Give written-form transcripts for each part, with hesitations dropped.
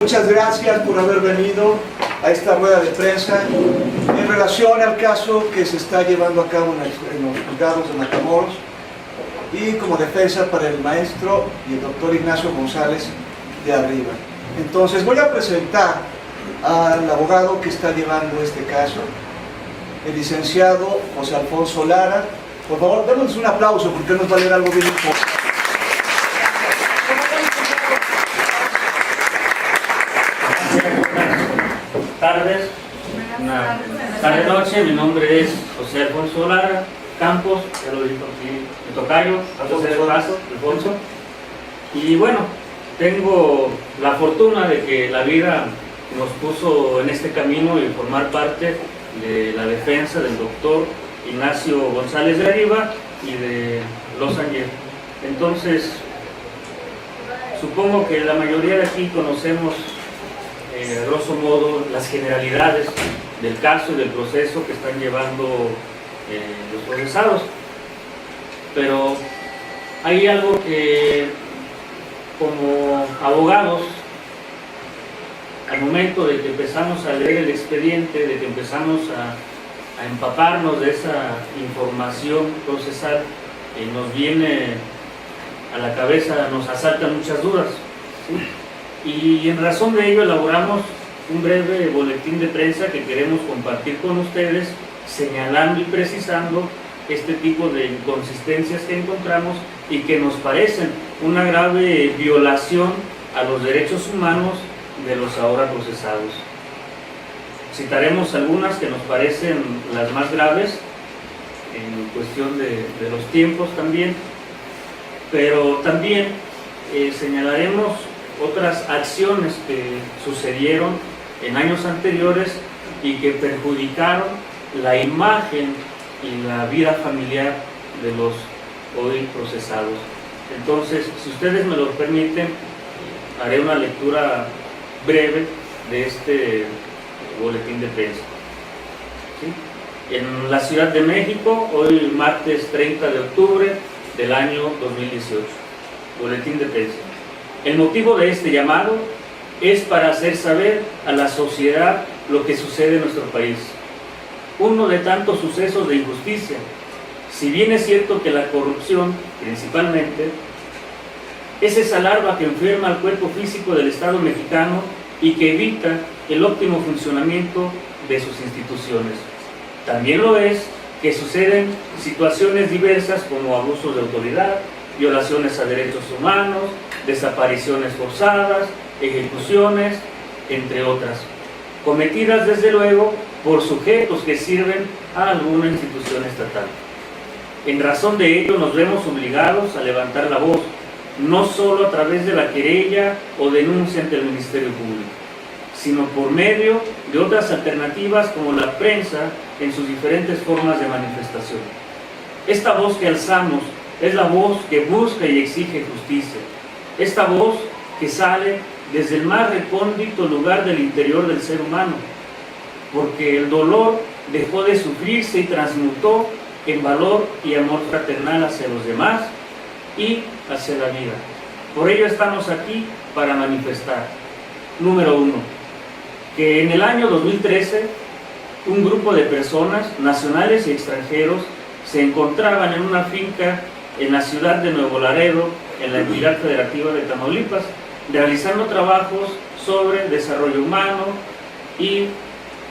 Muchas gracias por haber venido a esta rueda de prensa en relación al caso que se está llevando a cabo en los juzgados de Matamoros y como defensa para el maestro y el doctor Ignacio González de Arriba. Entonces voy a presentar al abogado que está llevando este caso, el licenciado José Alfonso Lara. Por favor, démonos un aplauso porque nos va a leer algo bien importante. Tarde-noche, mi nombre es José Alfonso Lara Campos, ya lo dijo aquí mi tocayo, Alfonso. Y bueno, tengo la fortuna de que la vida nos puso en este camino y formar parte de la defensa del doctor Ignacio González de Arriba y de Los Ángeles. Entonces, supongo que la mayoría de aquí conocemos a grosso modo las generalidades del caso y del proceso que están llevando los procesados, pero hay algo que como abogados, al momento de que empezamos a leer el expediente, de que empezamos a empaparnos de esa información procesal, nos viene a la cabeza, nos asaltan muchas dudas, ¿sí? Y en razón de ello elaboramos un breve boletín de prensa que queremos compartir con ustedes, señalando y precisando este tipo de inconsistencias que encontramos y que nos parecen una grave violación a los derechos humanos de los ahora procesados. Citaremos algunas que nos parecen las más graves en cuestión de los tiempos también, pero también señalaremos otras acciones que sucedieron en años anteriores y que perjudicaron la imagen y la vida familiar de los hoy procesados. Entonces, si ustedes me lo permiten, haré una lectura breve de este boletín de prensa. ¿Sí? En la Ciudad de México, hoy martes 30 de octubre del año 2018. Boletín de prensa. El motivo de este llamado es para hacer saber a la sociedad lo que sucede en nuestro país. Uno de tantos sucesos de injusticia. Si bien es cierto que la corrupción, principalmente, es esa larva que enferma al cuerpo físico del Estado mexicano y que evita el óptimo funcionamiento de sus instituciones. También lo es que suceden situaciones diversas como abusos de autoridad, violaciones a derechos humanos, desapariciones forzadas, ejecuciones, entre otras, cometidas desde luego por sujetos que sirven a alguna institución estatal. En razón de ello nos vemos obligados a levantar la voz, no solo a través de la querella o denuncia ante el Ministerio Público, sino por medio de otras alternativas como la prensa en sus diferentes formas de manifestación. Esta voz que alzamos es la voz que busca y exige justicia. Esta voz que sale desde el más recóndito lugar del interior del ser humano, porque el dolor dejó de sufrirse y transmutó en valor y amor fraternal hacia los demás y hacia la vida. Por ello estamos aquí para manifestar. Número 1, que en el año 2013 un grupo de personas, nacionales y extranjeros, se encontraban en una finca en la ciudad de Nuevo Laredo, en la entidad federativa de Tamaulipas, realizando trabajos sobre desarrollo humano y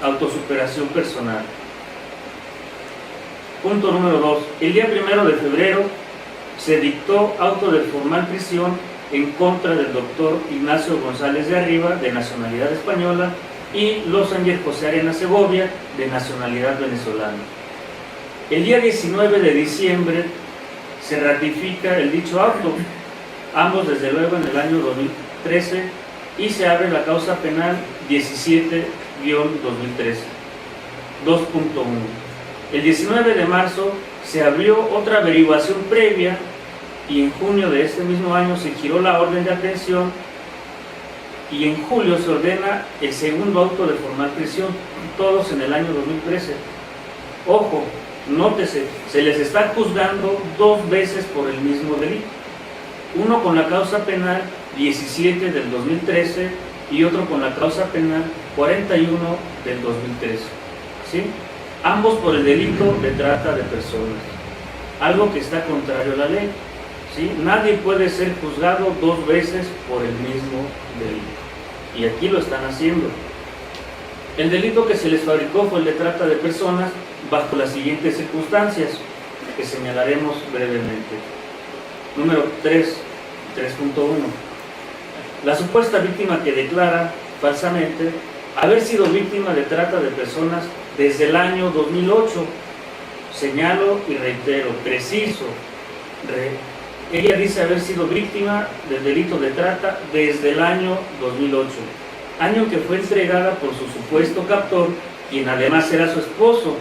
autosuperación personal. Punto número 2. El día 1 de febrero se dictó auto de formal prisión en contra del doctor Ignacio González de Arriba, de nacionalidad española, y Los Ángeles José Arena Segovia, de nacionalidad venezolana. El día 19 de diciembre se ratifica el dicho auto, ambos desde luego en el año 2013, y se abre la causa penal 17-2013. 2.1. El 19 de marzo se abrió otra averiguación previa y en junio de este mismo año se giró la orden de aprehensión y en julio se ordena el segundo auto de formal prisión, todos en el año 2013. Ojo, nótese, se les está juzgando 2 veces por el mismo delito. Uno con la causa penal 17 del 2013 y otro con la causa penal 41 del 2013, ¿sí? Ambos por el delito de trata de personas, algo que está contrario a la ley, ¿sí? Nadie puede ser juzgado dos veces por el mismo delito, y aquí lo están haciendo. El delito que se les fabricó fue el de trata de personas bajo las siguientes circunstancias, que señalaremos brevemente. Número 3.1. La supuesta víctima que declara falsamente haber sido víctima de trata de personas desde el año 2008. Señalo y reitero, preciso. Ella dice haber sido víctima del delito de trata desde el año 2008, año que fue entregada por su supuesto captor, quien además era su esposo,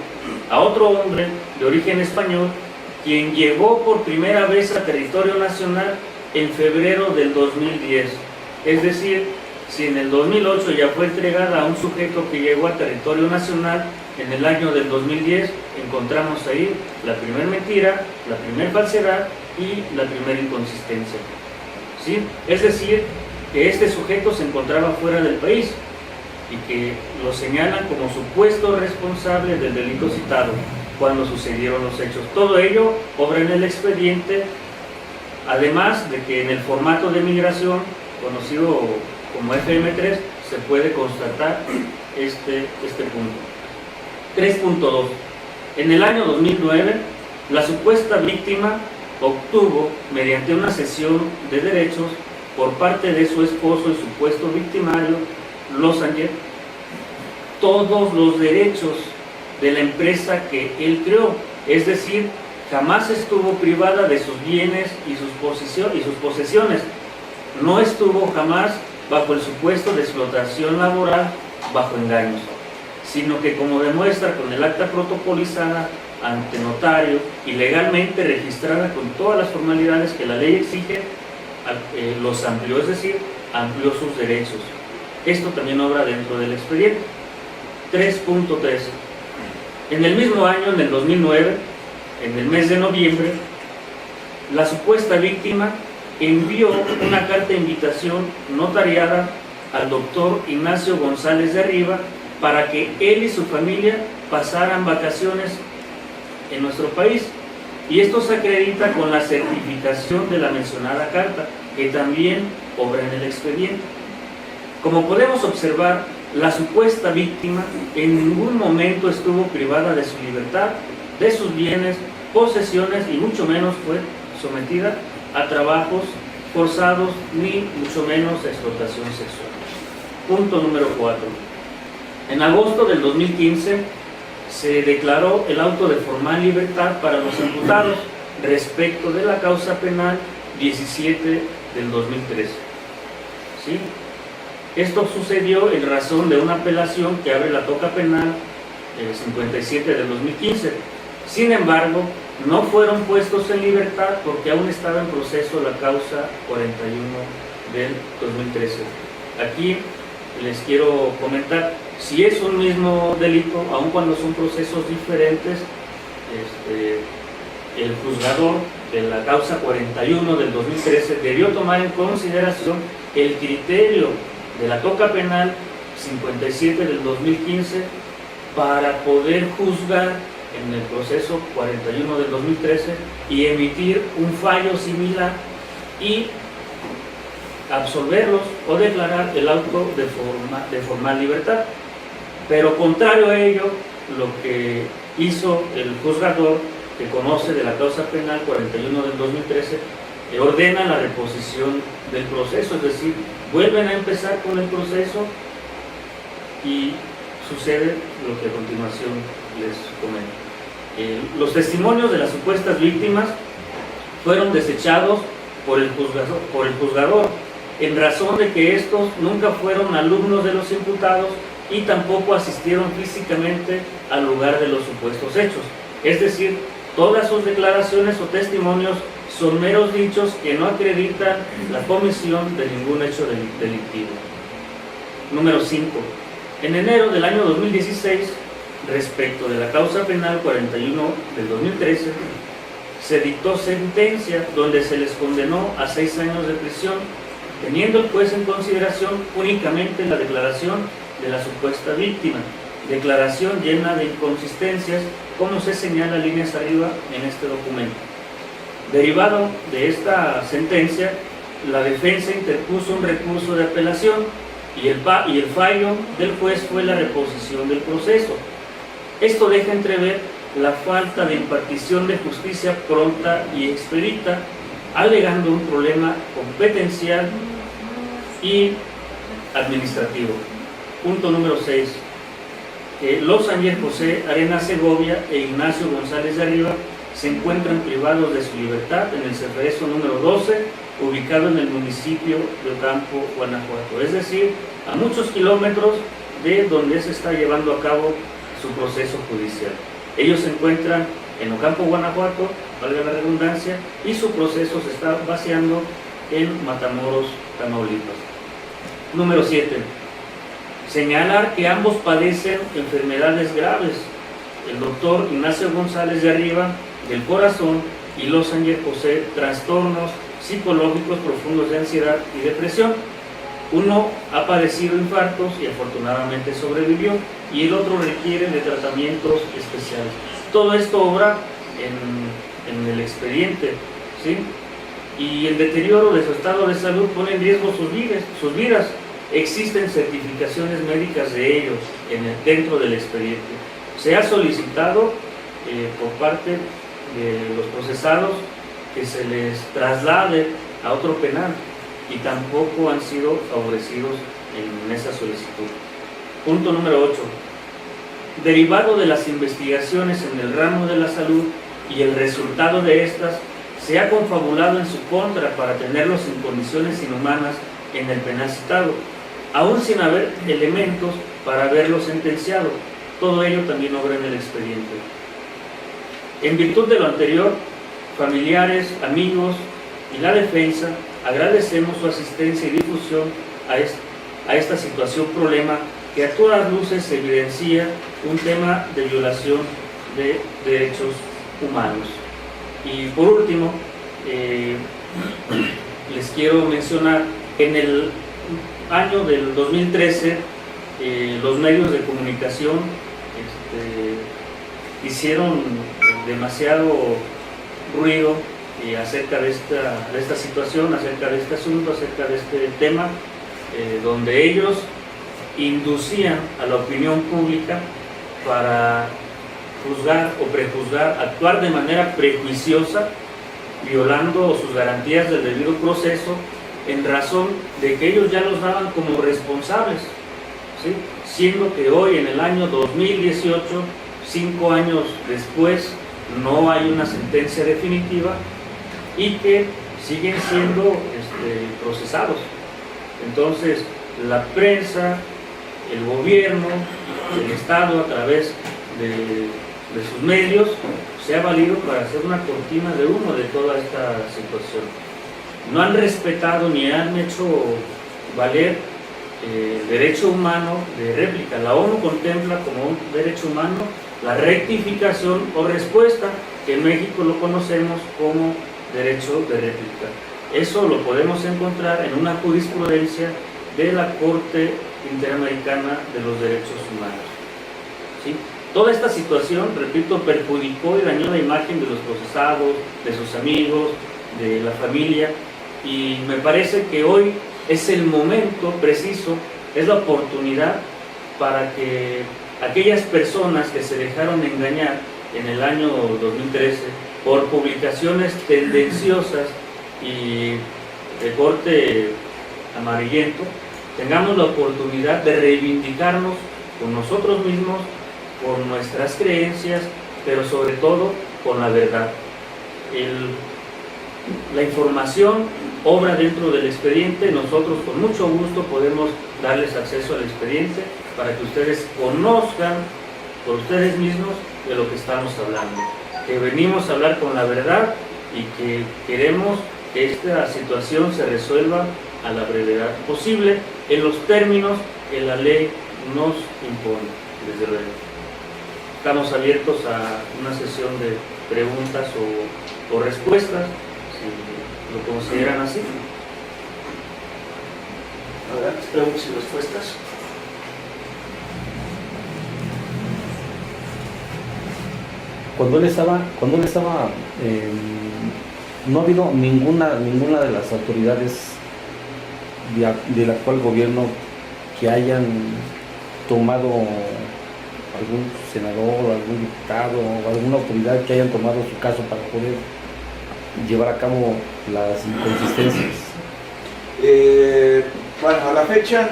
a otro hombre de origen español, quien llegó por primera vez a territorio nacional en febrero del 2010. Es decir, si en el 2008 ya fue entregada a un sujeto que llegó a territorio nacional en el año del 2010, encontramos ahí la primera mentira, la primera falsedad y la primera inconsistencia, ¿sí? Es decir, que este sujeto se encontraba fuera del país y que lo señalan como supuesto responsable del delito citado cuando sucedieron los hechos. Todo ello obra en el expediente, además de que en el formato de migración, conocido como FM3, se puede constatar este punto. 3.2. En el año 2009, la supuesta víctima obtuvo, mediante una cesión de derechos por parte de su esposo y supuesto victimario, Losanger, todos los derechos de la empresa que él creó, es decir, jamás estuvo privada de sus bienes y sus posesiones, no estuvo jamás bajo el supuesto de explotación laboral bajo engaños, sino que, como demuestra con el acta protocolizada ante notario y legalmente registrada con todas las formalidades que la ley exige, los amplió, es decir, amplió sus derechos. Esto también obra dentro del expediente. 3.3. En el mismo año, en el 2009, en el mes de noviembre, la supuesta víctima envió una carta de invitación notariada al doctor Ignacio González de Riva para que él y su familia pasaran vacaciones en nuestro país, y esto se acredita con la certificación de la mencionada carta, que también obra en el expediente. Como podemos observar, la supuesta víctima en ningún momento estuvo privada de su libertad, de sus bienes, posesiones, y mucho menos fue sometida a trabajos forzados, ni mucho menos a explotación sexual. Punto número 4. En agosto del 2015 se declaró el auto de formal libertad para los imputados respecto de la causa penal 17 del 2013. ¿Sí? Esto sucedió en razón de una apelación que abre la toca penal 57 del 2015. Sin embargo, no fueron puestos en libertad porque aún estaba en proceso la causa 41 del 2013. Aquí les quiero comentar, si es un mismo delito, aun cuando son procesos diferentes, el juzgador de la causa 41 del 2013 debió tomar en consideración el criterio de la toca penal 57 del 2015 para poder juzgar en el proceso 41 del 2013 y emitir un fallo similar y absolverlos o declarar el auto de formal libertad. Pero contrario a ello, lo que hizo el juzgador que conoce de la causa penal 41 del 2013 ordena la reposición del proceso, es decir, vuelven a empezar con el proceso y sucede lo que a continuación les comento. Los testimonios de las supuestas víctimas fueron desechados por el juzgador en razón de que estos nunca fueron alumnos de los imputados y tampoco asistieron físicamente al lugar de los supuestos hechos. Es decir, todas sus declaraciones o testimonios son meros dichos que no acreditan la comisión de ningún hecho delictivo. Número 5. En enero del año 2016, respecto de la causa penal 41 del 2013, se dictó sentencia donde se les condenó a 6 años de prisión teniendo el juez en consideración únicamente la declaración de la supuesta víctima, declaración llena de inconsistencias, como se señala líneas arriba en este documento. Derivado de esta sentencia, la defensa interpuso un recurso de apelación y el fallo del juez fue la reposición del proceso. Esto deja entrever la falta de impartición de justicia pronta y expedita, alegando un problema competencial y administrativo. Punto número 6. Los Ángel José Arenas Segovia e Ignacio González de Arriba se encuentran privados de su libertad en el Ceferezo número 12, ubicado en el municipio de Ocampo, Guanajuato, es decir, a muchos kilómetros de donde se está llevando a cabo su proceso judicial. Ellos se encuentran en Ocampo, Guanajuato, valga la redundancia, y su proceso se está vaciando en Matamoros, Tamaulipas. Número 7. Señalar que ambos padecen enfermedades graves. El doctor Ignacio González de Arriba, del corazón, y los Ángel José, trastornos psicológicos profundos de ansiedad y depresión. Uno ha padecido infartos y afortunadamente sobrevivió, y el otro requiere de tratamientos especiales. Todo esto obra en el expediente, ¿sí? Y el deterioro de su estado de salud pone en riesgo sus vidas. Existen certificaciones médicas de ellos dentro del expediente. Se ha solicitado por parte de los procesados que se les traslade a otro penal y tampoco han sido favorecidos en esa solicitud. Punto número 8. Derivado de las investigaciones en el ramo de la salud y el resultado de estas, se ha confabulado en su contra para tenerlos en condiciones inhumanas en el penal citado, aún sin haber elementos para haberlo sentenciado. Todo ello también obra en el expediente. En virtud de lo anterior, familiares, amigos y la defensa agradecemos su asistencia y difusión a esta situación problema que a todas luces evidencia un tema de violación de derechos humanos. Y por último, les quiero mencionar que en el año del 2013 los medios de comunicación hicieron demasiado ruido acerca de esta situación, acerca de este asunto, acerca de este tema, donde ellos inducían a la opinión pública para juzgar o prejuzgar, actuar de manera prejuiciosa, violando sus garantías del debido proceso, en razón de que ellos ya los daban como responsables, ¿sí? Siendo que hoy, en el año 2018, 5 años después, no hay una sentencia definitiva y que siguen siendo procesados. Entonces, la prensa, el gobierno, el Estado, a través de sus medios, se ha valido para hacer una cortina de humo de toda esta situación. No han respetado ni han hecho valer el derecho humano de réplica. La ONU contempla como un derecho humano la rectificación o respuesta, que en México lo conocemos como derecho de réplica. Eso lo podemos encontrar en una jurisprudencia de la Corte Interamericana de los Derechos Humanos, ¿sí? Toda esta situación, repito, perjudicó y dañó la imagen de los procesados, de sus amigos, de la familia, y me parece que hoy es el momento preciso, es la oportunidad para que aquellas personas que se dejaron engañar en el año 2013 por publicaciones tendenciosas y de corte amarillento, tengamos la oportunidad de reivindicarnos con nosotros mismos, con nuestras creencias, pero sobre todo con la verdad. La información obra dentro del expediente. Nosotros con mucho gusto podemos darles acceso al expediente para que ustedes conozcan por ustedes mismos de lo que estamos hablando, que venimos a hablar con la verdad y que queremos que esta situación se resuelva a la brevedad posible en los términos que la ley nos impone, desde luego. Estamos abiertos a una sesión de preguntas o respuestas, si lo consideran así. Adelante, preguntas y respuestas. Cuando él estaba, no ha habido ninguna de las autoridades del actual gobierno que hayan tomado, algún senador, algún diputado o alguna autoridad que hayan tomado su caso para poder llevar a cabo las inconsistencias. Bueno, a la fecha,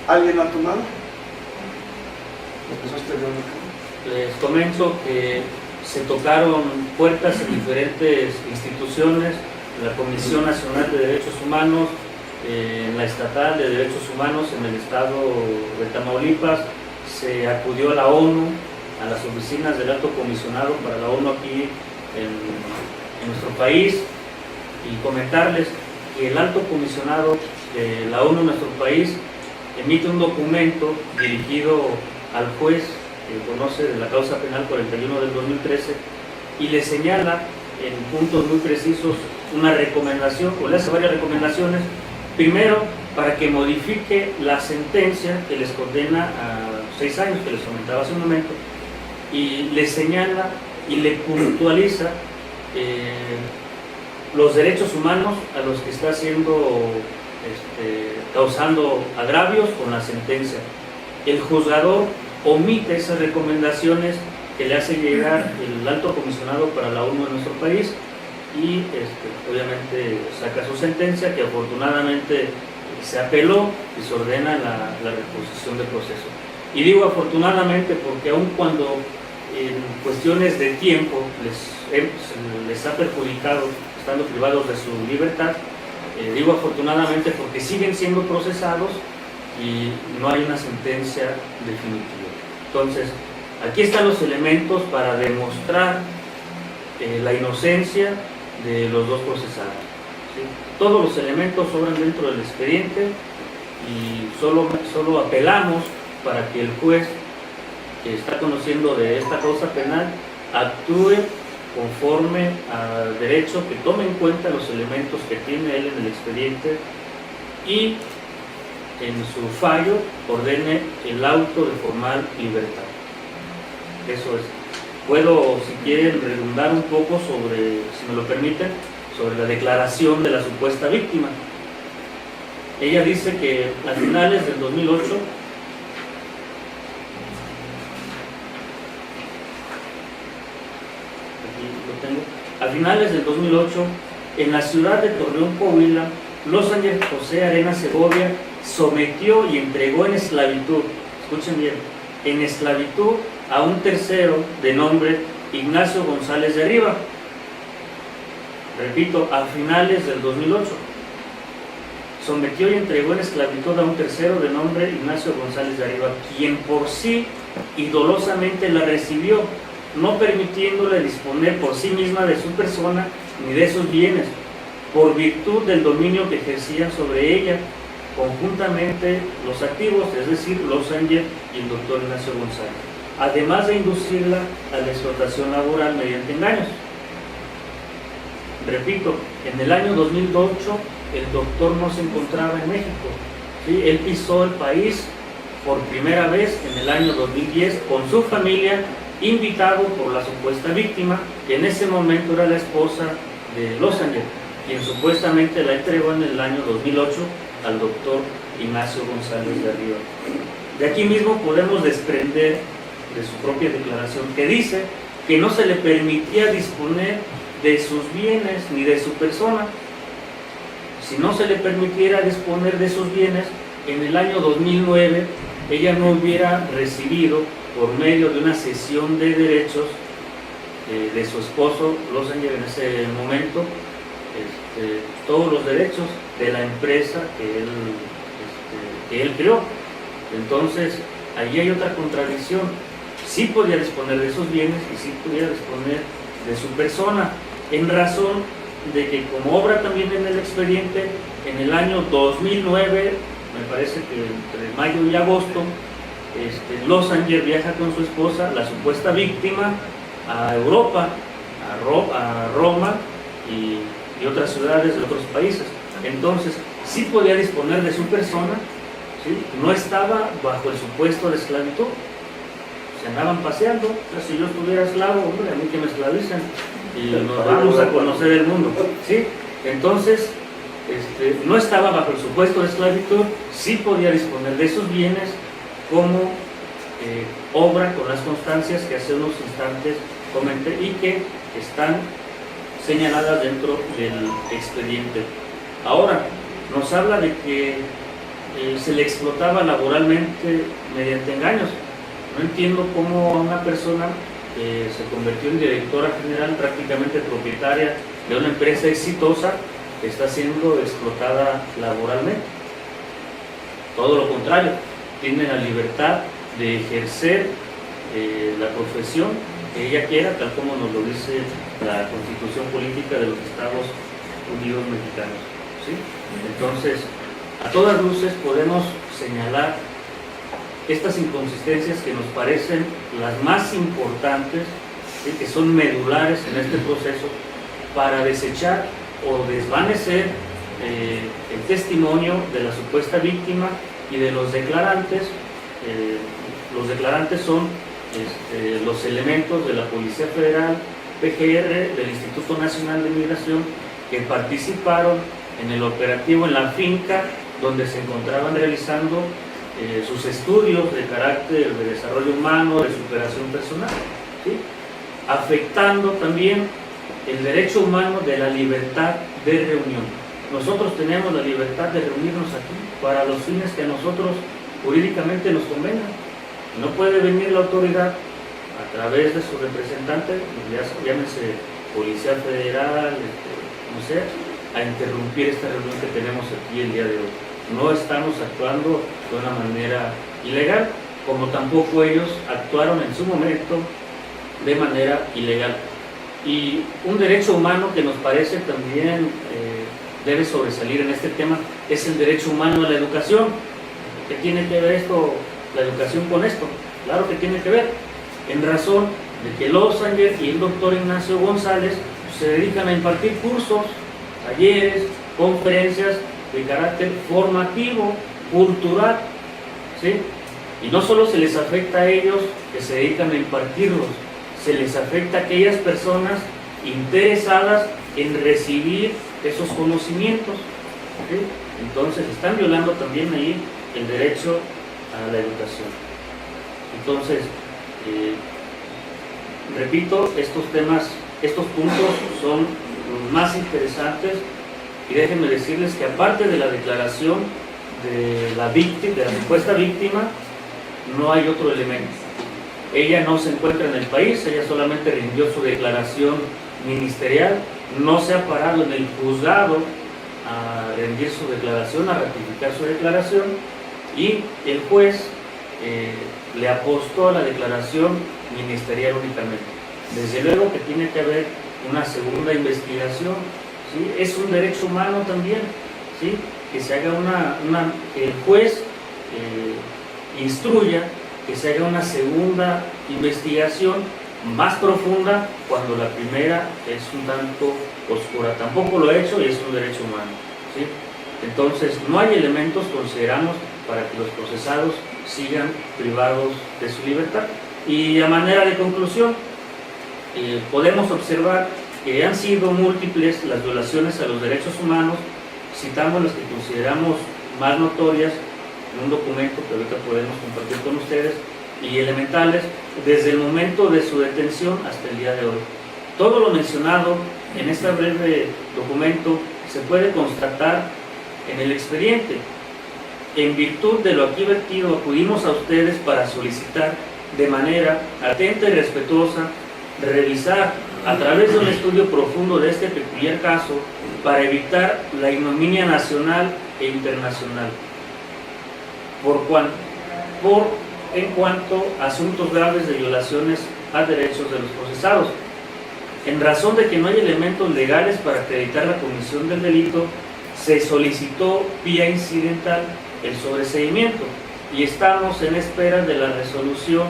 ¿alguien lo ha tomado? Lo que usted vio. Les comento que se tocaron puertas en diferentes instituciones, la Comisión Nacional de Derechos Humanos, en la Estatal de Derechos Humanos en el estado de Tamaulipas, se acudió a la ONU, a las oficinas del Alto Comisionado para la ONU aquí en nuestro país, y comentarles que el Alto Comisionado de la ONU en nuestro país emite un documento dirigido al juez que conoce de la causa penal 41 del 2013 y le señala en puntos muy precisos una recomendación, o le hace varias recomendaciones. Primero, para que modifique la sentencia que les condena a 6 años, que les comentaba hace un momento, y le señala y le puntualiza los derechos humanos a los que está causando agravios con la sentencia. El juzgador omite esas recomendaciones que le hace llegar el Alto Comisionado para la ONU en nuestro país y obviamente saca su sentencia, que afortunadamente se apeló y se ordena la reposición del proceso. Y digo afortunadamente porque aun cuando en cuestiones de tiempo les ha perjudicado estando privados de su libertad, digo afortunadamente porque siguen siendo procesados y no hay una sentencia definitiva. Entonces, aquí están los elementos para demostrar la inocencia de los dos procesados, ¿sí? Todos los elementos sobran dentro del expediente y solo apelamos para que el juez que está conociendo de esta causa penal actúe conforme al derecho, que tome en cuenta los elementos que tiene él en el expediente y en su fallo ordene el auto de formal libertad. Eso es. Puedo, si quieren, redundar un poco sobre, si me lo permiten, sobre la declaración de la supuesta víctima. Ella dice que a finales del 2008, a finales del 2008, en la ciudad de Torreón, Coahuila, Los Ángeles José Arenas Segovia sometió y entregó en esclavitud, escuchen bien, en esclavitud a un tercero de nombre Ignacio González de Arriba. Repito, a finales del 2008. Sometió y entregó en esclavitud a un tercero de nombre Ignacio González de Arriba, quien por sí y dolosamente la recibió, no permitiéndole disponer por sí misma de su persona ni de sus bienes, por virtud del dominio que ejercían sobre ella conjuntamente los activos, es decir, Los Ángeles y el doctor Ignacio González, además de inducirla a la explotación laboral mediante engaños. Repito, en el año 2008 el doctor no se encontraba en México, ¿sí? Él pisó el país por primera vez en el año 2010 con su familia, invitado por la supuesta víctima, que en ese momento era la esposa de Los Ángeles, quien supuestamente la entregó en el año 2008 al doctor Ignacio González de Arriba. De aquí mismo podemos desprender de su propia declaración que dice que no se le permitía disponer de sus bienes ni de su persona. Si no se le permitiera disponer de sus bienes, en el año 2009 ella no hubiera recibido, por medio de una cesión de derechos de su esposo, Los Ángeles en ese momento, todos los derechos de la empresa que él creó. Entonces, allí hay otra contradicción. Sí podía disponer de sus bienes y sí podía disponer de su persona, en razón de que, como obra también en el expediente, en el año 2009, me parece que entre mayo y agosto, Los Ángeles viaja con su esposa, la supuesta víctima, a Europa, a Roma y otras ciudades de otros países. Entonces, sí podía disponer de su persona ¿sí? No estaba bajo el supuesto de esclavitud, se andaban paseando. O sea, si yo estuviera esclavo, hombre, a mí que me esclavizan y nos vamos a conocer el mundo, ¿sí? Entonces, no estaba bajo el supuesto de esclavitud, sí podía disponer de esos bienes como obra con las constancias que hace unos instantes comenté y que están señaladas dentro del expediente. Ahora, nos habla de que se le explotaba laboralmente mediante engaños. No entiendo cómo una persona que se convirtió en directora general, prácticamente propietaria de una empresa exitosa, está siendo explotada laboralmente. Todo lo contrario, tiene la libertad de ejercer la profesión que ella quiera, tal como nos lo dice la Constitución Política de los Estados Unidos Mexicanos, ¿sí? Entonces, a todas luces podemos señalar estas inconsistencias que nos parecen las más importantes, ¿sí? Que son medulares en este proceso para desechar o desvanecer el testimonio de la supuesta víctima y de los declarantes. Los declarantes son los elementos de la Policía Federal, PGR, del Instituto Nacional de Migración, que participaron en el operativo en la finca donde se encontraban realizando sus estudios de carácter de desarrollo humano, de superación personal, ¿sí? Afectando también el derecho humano de la libertad de reunión. Nosotros tenemos la libertad de reunirnos aquí para los fines que a nosotros jurídicamente nos convengan. No puede venir la autoridad a través de su representante, llámese Policía Federal, no sé, a interrumpir esta reunión que tenemos aquí el día de hoy. No estamos actuando de una manera ilegal, como tampoco ellos actuaron en su momento de manera ilegal. Y un derecho humano que nos parece también debe sobresalir en este tema es el derecho humano a la educación. ¿Qué tiene que ver esto, la educación, con esto? Claro que tiene que ver, en razón de que Losanger y el doctor Ignacio González se dedican a impartir cursos, talleres, conferencias de carácter formativo, cultural, ¿sí? Y no solo se les afecta a ellos que se dedican a impartirlos, se les afecta a aquellas personas interesadas en recibir esos conocimientos, ¿sí? Entonces están violando también ahí el derecho a la educación. Entonces, repito, estos temas, estos puntos son los más interesantes, y déjenme decirles que aparte de la declaración de la víctima, de la supuesta víctima, no hay otro elemento. Ella no se encuentra en el país, ella solamente rindió su declaración ministerial, no se ha parado en el juzgado a rendir su declaración, a ratificar su declaración, y el juez le apostó a la declaración ministerial únicamente. Desde luego que tiene que haber una segunda investigación, ¿sí? Es un derecho humano también, ¿sí? Que se haga que el juez instruya que se haga una segunda investigación más profunda cuando la primera es un tanto oscura. Tampoco lo ha hecho y es un derecho humano, ¿sí? Entonces, no hay elementos, consideramos, para que los procesados sigan privados de su libertad. Y a manera de conclusión, podemos observar que han sido múltiples las violaciones a los derechos humanos. Citamos las que consideramos más notorias en un documento que ahorita podemos compartir con ustedes, y elementales desde el momento de su detención hasta el día de hoy. Todo lo mencionado en este breve documento se puede constatar en el expediente. En virtud de lo aquí vertido, acudimos a ustedes para solicitar de manera atenta y respetuosa revisar a través de un estudio profundo de este peculiar caso para evitar la ignominia nacional e internacional en cuanto a asuntos graves de violaciones a derechos de los procesados. En razón de que no hay elementos legales para acreditar la comisión del delito, se solicitó vía incidental el sobreseimiento y estamos en espera de la resolución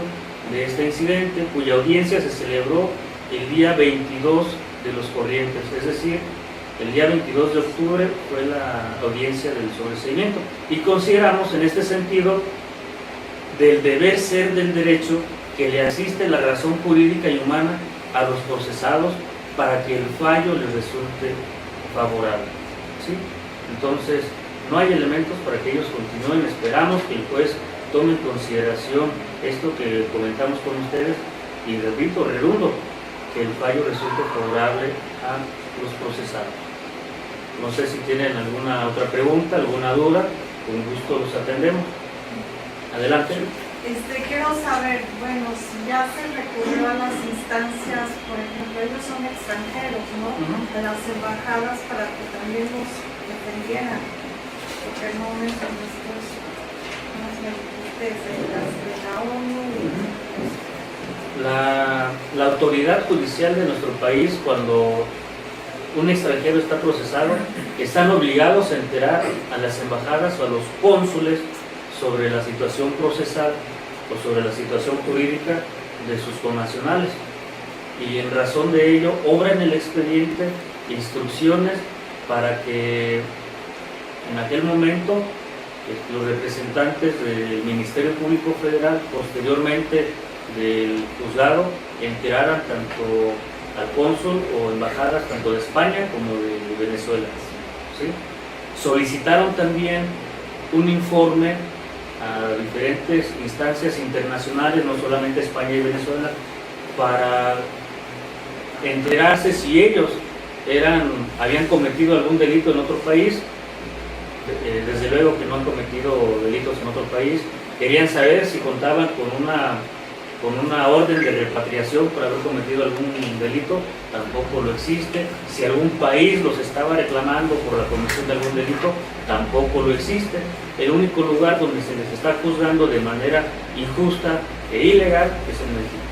de este incidente, cuya audiencia se celebró el día 22 de los corrientes, es decir, El día 22 de octubre fue la audiencia del sobreseimiento y consideramos en este sentido del deber ser del derecho que le asiste la razón jurídica y humana a los procesados para que el fallo les resulte favorable. ¿Sí? Entonces, no hay elementos para que ellos continúen. Esperamos que el juez tome en consideración esto que comentamos con ustedes y repito, redundo, que el fallo resulte favorable a los procesados. No sé si tienen alguna otra pregunta, alguna duda, con gusto los atendemos. Adelante. Quiero saber, bueno, si ya se recurrió a las instancias, por ejemplo, ellos son extranjeros, ¿no? De las embajadas para que también los defendieran, porque no mencionan estos, no sé, las de la ONU. La autoridad judicial de nuestro país, cuando un extranjero está procesado, están obligados a enterar a las embajadas o a los cónsules sobre la situación procesal o sobre la situación jurídica de sus connacionales. Y en razón de ello, obra en el expediente instrucciones para que en aquel momento los representantes del Ministerio Público Federal, posteriormente del juzgado, enteraran tanto al cónsul o embajadas tanto de España como de Venezuela. ¿Sí? Solicitaron también un informe a diferentes instancias internacionales, no solamente España y Venezuela, para enterarse si ellos habían cometido algún delito en otro país. Desde luego que no han cometido delitos en otro país. Querían saber si contaban con una orden de repatriación por haber cometido algún delito, tampoco lo existe. Si algún país los estaba reclamando por la comisión de algún delito, tampoco lo existe. El único lugar donde se les está juzgando de manera injusta e ilegal es en México.